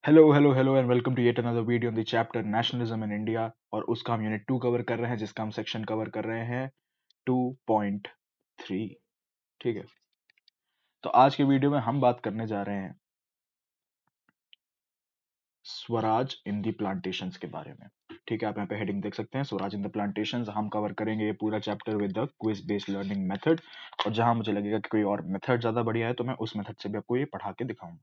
Hello and welcome to yet another video on the chapter nationalism in India. और उसका हम unit 2 cover कर रहे हैं, जिसका हम सेक्शन कवर कर रहे हैं 2.3। ठीक है, तो आज के वीडियो में हम बात करने जा रहे हैं स्वराज इन द प्लांटेशंस के बारे में। ठीक है, आप यहाँ पे हेडिंग देख सकते हैं, स्वराज इन द प्लांटेशंस। हम कवर करेंगे ये पूरा chapter with the quiz based learning method, और जहां मुझे लगेगा कि कोई और मेथड ज्यादा बढ़िया है तो मैं उस मेथड से भी आपको ये पढ़ा के दिखाऊंगा।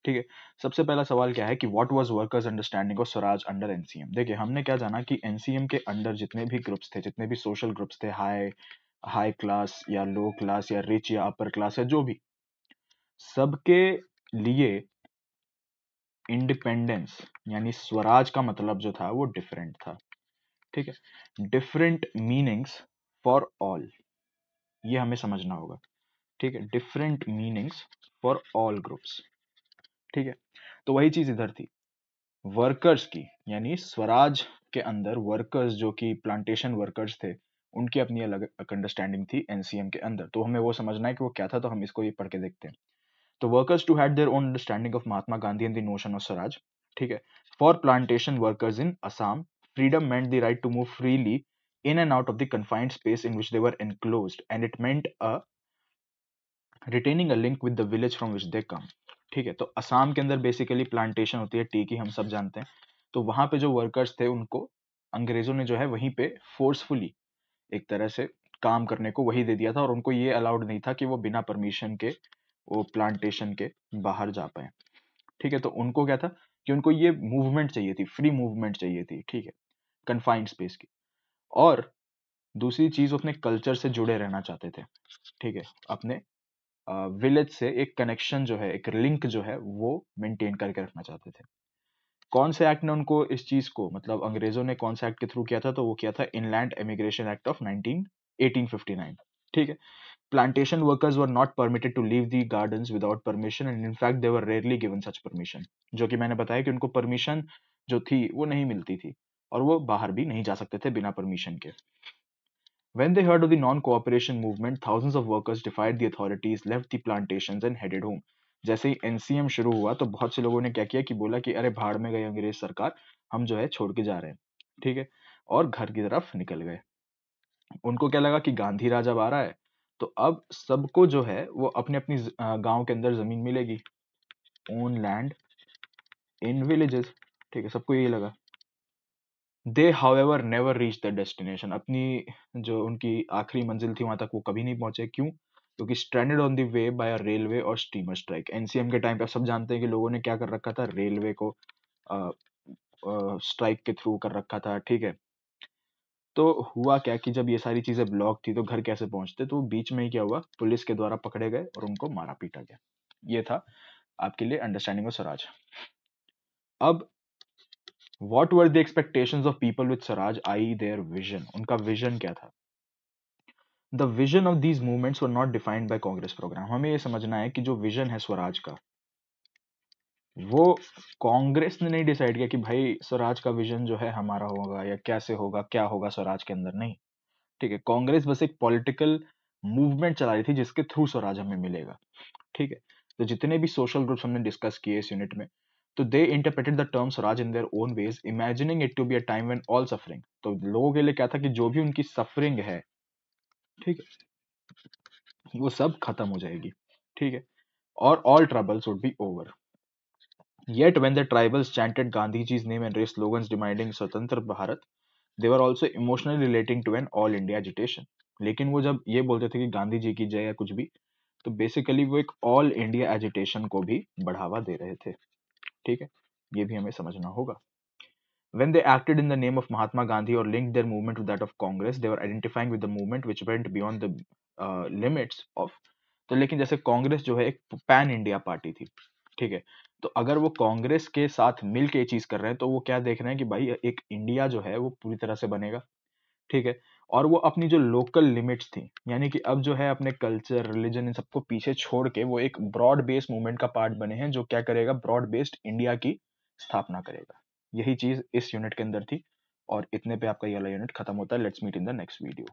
ठीक है, सबसे पहला सवाल क्या है कि what was workers understanding of Swaraj under NCM. देखिए, हमने क्या जाना कि एनसीएम के अंडर जितने भी ग्रुप्स थे, जितने भी सोशल ग्रुप्स थे, हाई हाई क्लास या लो क्लास या रिच या अपर क्लास या जो भी, सबके लिए इंडिपेंडेंस यानी स्वराज का मतलब जो था वो डिफरेंट था। ठीक है, डिफरेंट मीनिंग्स फॉर ऑल, ये हमें समझना होगा। ठीक है, different meanings for all groups. ठीक है, तो वही चीज इधर थी, वर्कर्स की, यानी स्वराज के अंदर वर्कर्स जो कि प्लांटेशन वर्कर्स थे, उनकी अपनी अलग अंडरस्टैंडिंग थी एनसीएम के अंदर। तो हमें वो समझना है कि वो क्या था, तो हम इसको ये पढ़ के देखते हैं। तो workers to had their own understanding of Mahatma Gandhi and the notion of swaraj. ठीक है, for plantation workers in Assam, freedom meant the right to move freely in and out of the confined space in which they were enclosed, and it meant a retaining a link with the village from which they come। ठीक है, तो असम के अंदर basically plantation होती है T की, हम सब जानते हैं। तो वहां पे जो वर्कर्स थे उनको अंग्रेजों ने जो है वहीं पे फोर्सफुली एक तरह से काम करने को वही दे दिया था, और उनको ये अलाउड नहीं था कि वो बिना परमिशन के वो प्लांटेशन के बाहर जा पाए। ठीक है, तो उनको क्या था कि उनको ये मूवमेंट चाहिए थी, फ्री मूवमेंट चाहिए थी। ठीक है, कन्फाइंड स्पेस की। और दूसरी चीज, वो अपने कल्चर से जुड़े रहना चाहते थे। ठीक है, अपने विलेज से एक कनेक्शन जो है, एक लिंक जो है वो मेंटेन करके रखना चाहते थे। कौन से एक्ट ने उनको इस चीज को, मतलब अंग्रेजों ने कौन से एक्ट के थ्रू किया था, तो वो किया था इनलैंड एमिग्रेशन एक्ट ऑफ 1859। ठीक है, plantation workers were not permitted to leave the gardens without permission, and in fact they were rarely given such permission. जो कि मैंने बताया कि उनको परमिशन जो थी वो नहीं मिलती थी, और वो बाहर भी नहीं जा सकते थे बिना परमिशन के। When they heard of the non-cooperation movement, thousands of workers defied the authorities, left the plantations and headed home। जैसे ही एनसीएम शुरू हुआ तो बहुत से लोगों ने क्या किया कि बोला कि अरे भाड़ में गई अंग्रेज सरकार, हम जो है छोड़ के जा रहे हैं। ठीक है, और घर की तरफ निकल गए। उनको क्या लगा कि गांधी राज अब आ रहा है, तो अब सबको जो है वो अपने अपनी गांव के अंदर जमीन मिलेगी, ओन लैंड इन विलेजेस। ठीक है, सबको यही लगा। They however never reach the destination, अपनी जो उनकी आखिरी मंजिल थी वहां तक वो कभी नहीं पहुंचे। क्यों? क्योंकि stranded on the way by a railway और स्टीमर स्ट्राइक। एनसीएम के टाइम पे आप सब जानते हैं कि लोगों ने क्या कर रखा था, रेलवे को स्ट्राइक के थ्रू कर रखा था। ठीक है, तो हुआ क्या कि जब ये सारी चीजें ब्लॉक थी तो घर कैसे पहुंचते, तो बीच में ही क्या हुआ, पुलिस के द्वारा पकड़े गए और उनको मारा पीटा गया। ये था आपके लिए अंडरस्टैंडिंग ऑफ स्वराज। अब what were the expectations of people with Swaraj, I their vision, उनका विजन क्या था। The vision of these movements were not defined by Congress programme. हमें ये समझना है कि जो विजन है स्वराज का, वो कांग्रेस ने नहीं डिसाइड किया कि भाई स्वराज का विजन जो है हमारा होगा या कैसे होगा, क्या होगा स्वराज के अंदर, नहीं। ठीक है, कांग्रेस बस एक पॉलिटिकल मूवमेंट चला रही थी जिसके थ्रू स्वराज हमें मिलेगा। ठीक है, तो जितने भी सोशल ग्रुप्स हमने डिस्कस किए इस यूनिट में, तो they interpreted the term Swaraj in their own ways, imagining it to be a time when all suffering. तो लोगों के लिए क्या था कि जो भी उनकी सफरिंग है, ठीक है, वो सब खत्म हो जाएगी। ठीक है, और all troubles would be over। Yet when the tribals chanted Gandhiji's name and raised slogans demanding स्वतंत्र Bharat, they were also emotionally relating to an all India agitation। लेकिन वो जब ये बोलते थे कि गांधी जी की जय या कुछ भी, तो बेसिकली वो एक ऑल इंडिया एजिटेशन को भी बढ़ावा दे रहे थे। ठीक है, ये भी हमें समझना होगा। When they acted in the name of Mahatma Gandhi or linked their movement to that of Congress, they were identifying with the movement which went beyond the limits of। तो लेकिन जैसे कांग्रेस जो है एक पैन इंडिया पार्टी थी। ठीक है, तो अगर वो कांग्रेस के साथ मिल के ये चीज कर रहे हैं, तो वो क्या देख रहे हैं कि भाई एक इंडिया जो है वो पूरी तरह से बनेगा। ठीक है, और वो अपनी जो लोकल लिमिट्स थी, यानी कि अब जो है अपने कल्चर, रिलीजन, इन सबको पीछे छोड़ के वो एक ब्रॉड बेस्ड मूवमेंट का पार्ट बने हैं, जो क्या करेगा, ब्रॉड बेस्ड इंडिया की स्थापना करेगा। यही चीज इस यूनिट के अंदर थी, और इतने पे आपका ये वाला यूनिट खत्म होता है। Let's meet in the next video.